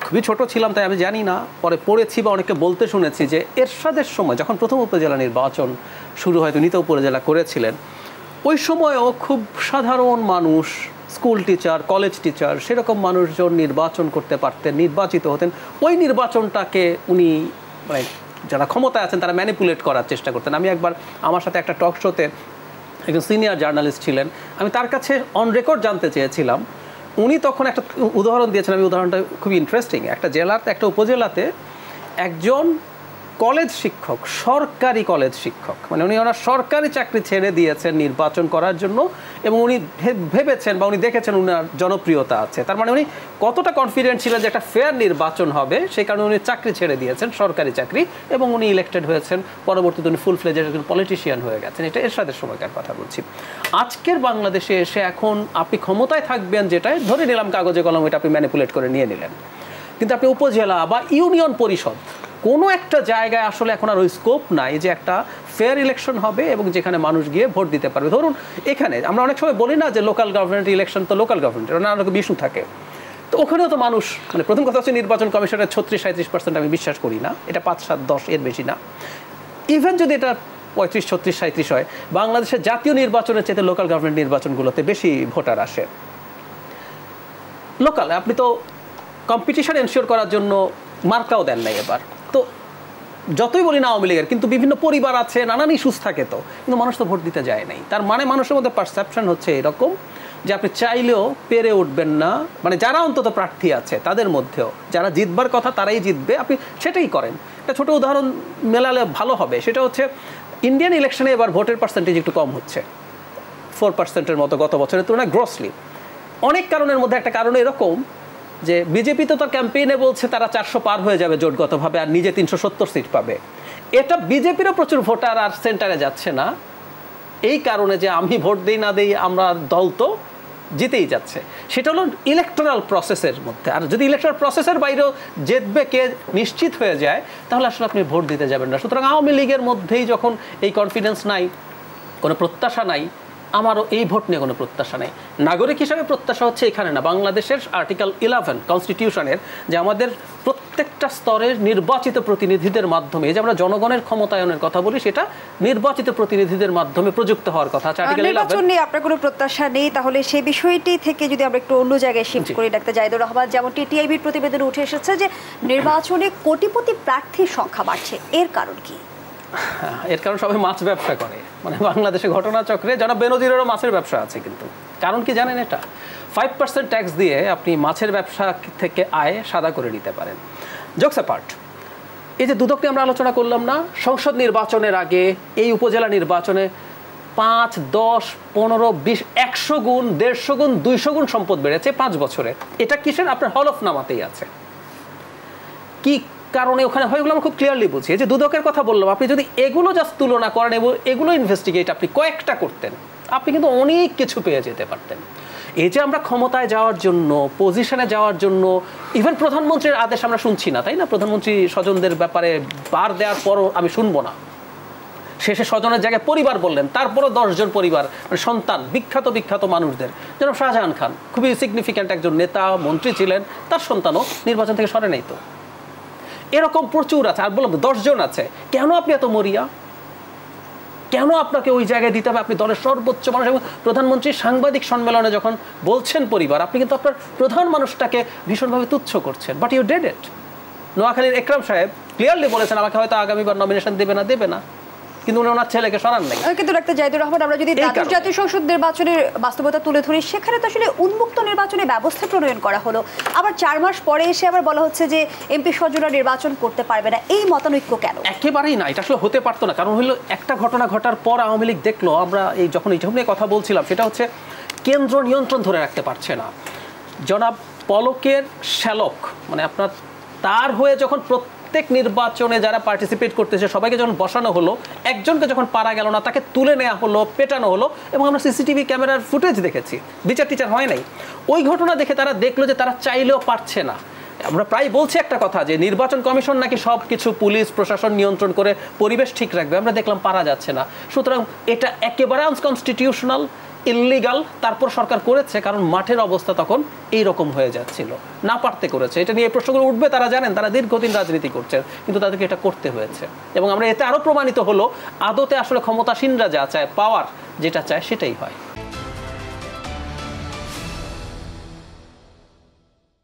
খুবই ছোট ছিলাম তাই আমি জানি না, পরে পড়েছি বা অনেকে বলতে শুনেছি যে এরশাদের সময় যখন প্রথম উপজেলা নির্বাচন শুরু হয়, তিনি তো উপজেলা করেছিলেন, ওই সময়ও খুব সাধারণ মানুষ, স্কুল টিচার, কলেজ টিচার, সেরকম মানুষজন নির্বাচন করতে পারতেন, নির্বাচিত হতেন। ওই নির্বাচনটাকে উনি মানে যারা ক্ষমতায় আছেন তারা ম্যানিপুলেট করার চেষ্টা করতেন। আমি একবার আমার সাথে একটা টক শোতে একজন সিনিয়র জার্নালিস্ট ছিলেন, আমি তার কাছে অন রেকর্ড জানতে চেয়েছিলাম, উনি তখন একটা উদাহরণ দিয়েছেন, আমি উদাহরণটা খুবই ইন্টারেস্টিং। একটা জেলাতে, একটা উপজেলাতে একজন কলেজ শিক্ষক, সরকারি কলেজ শিক্ষক, মানে উনি ওনার সরকারি চাকরি ছেড়ে দিয়েছেন নির্বাচন করার জন্য, এবং উনি ভেবেছেন বা উনি দেখেছেন উনার জনপ্রিয়তা আছে, তার মানে উনি কতটা কনফিডেন্ট ছিলেন যে একটা ফেয়ার নির্বাচন হবে, সেই কারণে উনি চাকরি ছেড়ে দিয়েছেন, সরকারি চাকরি, এবং উনি ইলেক্টেড হয়েছেন। পরবর্তীতে উনি ফুল ফ্লেজেড একজন পলিটিশিয়ান হয়ে গেছেন। এটা এরশাদের সময়কার কথা বলছি। আজকের বাংলাদেশে এসে এখন আপনি ক্ষমতায় থাকবেন, যেটাই ধরে নিলাম কাগজে কলম, এটা আপনি ম্যানিপুলেট করে নিয়ে নিলেন, কিন্তু আপনি উপজেলা বা ইউনিয়ন পরিষদ কোনো একটা জায়গায় আসলে এখন আর ওই স্কোপ নাই যে একটা ফেয়ার ইলেকশন হবে এবং যেখানে মানুষ গিয়ে ভোট দিতে পারবে। ধরুন এখানে আমরা অনেক সময় বলি না যে লোকাল গভর্নমেন্ট ইলেকশন তো লোকাল গভর্নমেন্টের নানা রকম ইস্যু থাকে, তো ওখানেও তো মানুষ, মানে প্রথম কথা হচ্ছে নির্বাচন কমিশনের 36-37% আমি বিশ্বাস করি না, এটা 5-7-10 এর বেশি না। ইভেন যদি এটা 35-36-37 হয়, বাংলাদেশের জাতীয় নির্বাচনের চেয়ে লোকাল গভর্নমেন্ট নির্বাচনগুলোতে বেশি ভোটার আসে। লোকাল আপনি তো কম্পিটিশন এনশিওর করার জন্য মার্কাও দেন নাই এবার, তো যতই বলি না আওয়ামী লীগের, কিন্তু বিভিন্ন পরিবার আছে, নানান ইস্যুস থাকে, তো কিন্তু মানুষ তো ভোট দিতে যায় নাই। তার মানে মানুষের মধ্যে পারসেপশন হচ্ছে এরকম যে আপনি চাইলেও পেরে উঠবেন না, মানে যারা অন্তত প্রার্থী আছে তাদের মধ্যেও যারা জিতবার কথা তারাই জিতবে, আপনি সেটাই করেন। একটা ছোটো উদাহরণ মেলালে ভালো হবে, সেটা হচ্ছে ইন্ডিয়ান ইলেকশনে এবার ভোটের পার্সেন্টেজ একটু কম হচ্ছে, 4%-এর মতো গত বছরের তুলনায় গ্রসলি। অনেক কারণের মধ্যে একটা কারণ এরকম যে বিজেপি তো তার ক্যাম্পেইনে বলছে তারা 400 পার হয়ে যাবে জোটগতভাবে, আর নিজে 370 সিট পাবে। এটা বিজেপিরও প্রচুর ভোটার আর সেন্টারে যাচ্ছে না, এই কারণে যে আমি ভোট দিই না দিই আমরা দল তো জিতেই যাচ্ছে। সেটা হলো ইলেকটোরাল প্রসেসের মধ্যে। আর যদি ইলেকটোরাল প্রসেসের বাইরেও জিতবে কে নিশ্চিত হয়ে যায়, তাহলে আসলে আপনি ভোট দিতে যাবেন না। সুতরাং আওয়ামী লীগের মধ্যেই যখন এই কনফিডেন্স নাই, কোনো প্রত্যাশা নাই, আমারও এই ভোট নিয়ে কোনো প্রত্যাশা নেই। নাগরিক হিসাবে প্রত্যাশা হচ্ছে এখানে না, বাংলাদেশের আর্টিকেল 11 কনস্টিটিউশনের যে আমাদের প্রত্যেকটা স্তরের নির্বাচিত প্রতিনিধিদের মাধ্যমে, যে আমরা জনগণের ক্ষমতায়নের কথা বলি, সেটা নির্বাচিত প্রতিনিধিদের মাধ্যমে প্রযুক্ত হওয়ার কথা। নির্বাচন নিয়ে আপনার কোনো প্রত্যাশা নেই, তাহলে সেই বিষয়টি থেকে যদি আমরা একটু অন্য জায়গায় শিফট করি, ডাক্তার জাহিদুর রহমান, যেমন টিআইবির প্রতিবেদনে উঠে এসেছে যে নির্বাচনে কোটিপতি প্রার্থীর সংখ্যা বাড়ছে, এর কারণ কি? এর কারণ সবাই মাছ ব্যবসা করে, মানে বাংলাদেশে ঘটনাচক্রে জনাব বেনজিরেরও মাছের ব্যবসা আছে, কিন্তু কারণ কি জানেন, এটা 5% ট্যাক্স দিয়ে আপনি মাছের ব্যবসা থেকে আয় সাদা করে নিতে পারেন। জোকস অ্যাপার্ট, এই যে দুদক নিয়ে আমরা আলোচনা করলাম না, সংসদ নির্বাচনের আগে এই উপজেলা নির্বাচনে 5, 10, 15, 20, 100 গুণ, 150 গুণ, 200 গুণ সম্পদ বেড়েছে 5 বছরে। এটা কিসের? আপনার হলফনামাতেই আছে। কি কারণে ওখানে হয় এগুলো আমরা খুব ক্লিয়ারলি বুঝি। যে দুদকের কথা বললাম, আপনি যদি এগুলো জাস্ট তুলনা করেন এবং এগুলো ইনভেস্টিগেট আপনি কয়েকটা করতেন, আপনি কিন্তু অনেক কিছু পেয়ে যেতে পারতেন। এই যে আমরা ক্ষমতায় যাওয়ার জন্য, পজিশনে যাওয়ার জন্য, ইভেন প্রধানমন্ত্রীর আদেশ আমরা শুনছি না, তাই না? প্রধানমন্ত্রী স্বজনদের ব্যাপারে বার দেওয়ার পরও আমি শুনবো না, শেষে স্বজনের জায়গায় পরিবার বললেন, তারপরও 10 জন পরিবার, মানে সন্তান, বিখ্যাত মানুষদের, যেন শাহজাহান খান খুবই সিগনিফিক্যান্ট একজন নেতা, মন্ত্রী ছিলেন, তার সন্তানও নির্বাচন থেকে সরে নেই। তো এরকম প্রচুর আছে। আর বললাম 10 জন আছে, কেন আপনি এত মরিয়া? কেন আপনাকে ওই জায়গায় দিতে হবে? আপনি দলের সর্বোচ্চ মানুষ, এবং প্রধানমন্ত্রী সাংবাদিক সম্মেলনে যখন বলছেন পরিবার, আপনি কিন্তু আপনার প্রধান মানুষটাকে ভীষণভাবে তুচ্ছ করছেন। But you did it. নোয়াখালীর একরাম সাহেব ক্লিয়ারলি বলেছেন আমাকে হয়তো আগামীবার নমিনেশন দেবে না, কিন্তু উনি ওনার ছেলেকে সরান নাই। কিন্তু ডাক্তার জাহিদুর রহমান, আমরা যদি জাতীয় সংসদ নির্বাচনের বাস্তবতা তুলে ধরি, সেখানে তো আসলে উন্মুক্ত নির্বাচনের ব্যবস্থা প্রণয়ন করা হলো, আবার 4 মাস পরে এসে আবার বলা হচ্ছে যে এমপি স্বজনরা নির্বাচন করতে পারবে না। এই মতানৈক্য কেন? একেবারেই না, এটা আসলে হতে পারতো না। কারণ হলো একটা ঘটনা ঘটার পর আওয়ামী লীগ দেখলো, আমরা যখন এই নিয়ে কথা বলছিলাম, সেটা হচ্ছে কেন্দ্র নিয়ন্ত্রণ ধরে রাখতে পারছে না। জনাব পলকের শ্যালক, মানে আপনার তার হয়ে যখন প্রত্যেক নির্বাচনে যারা পার্টিসিপেট করতেছে সবাইকে যখন বসানো হলো, একজনকে যখন পারা গেল না, তাকে তুলে নেওয়া হলো, পেটানো হলো, এবং আমরা সিসিটিভি ক্যামেরার ফুটেজ দেখেছি, বিচার টিচার হয় নাই। ওই ঘটনা দেখে তারা দেখলো যে তারা চাইলেও পারছে না। আমরা প্রায় বলছি একটা কথা যে নির্বাচন কমিশন নাকি সব কিছু পুলিশ প্রশাসন নিয়ন্ত্রণ করে পরিবেশ ঠিক রাখবে, আমরা দেখলাম পারা যাচ্ছে না। সুতরাং এটা একেবারে আনকনস্টিটিউশনাল। ইললিগাল, তারপর সরকার করেছে কারণ মাঠের অবস্থা তখন এই রকম হয়ে যাচ্ছিল, না পারতে করেছে। এটা নিয়ে প্রশ্নগুলো উঠবে, তারা জানেন, তারা দীর্ঘদিন রাজনীতি করছেন, কিন্তু তাদেরকে এটা করতে হয়েছে। এবং আমরা এতে আরো প্রমাণিত হলো আদতে আসলে ক্ষমতাসীনরা যা চায়, পাওয়ার যেটা চায় সেটাই হয়।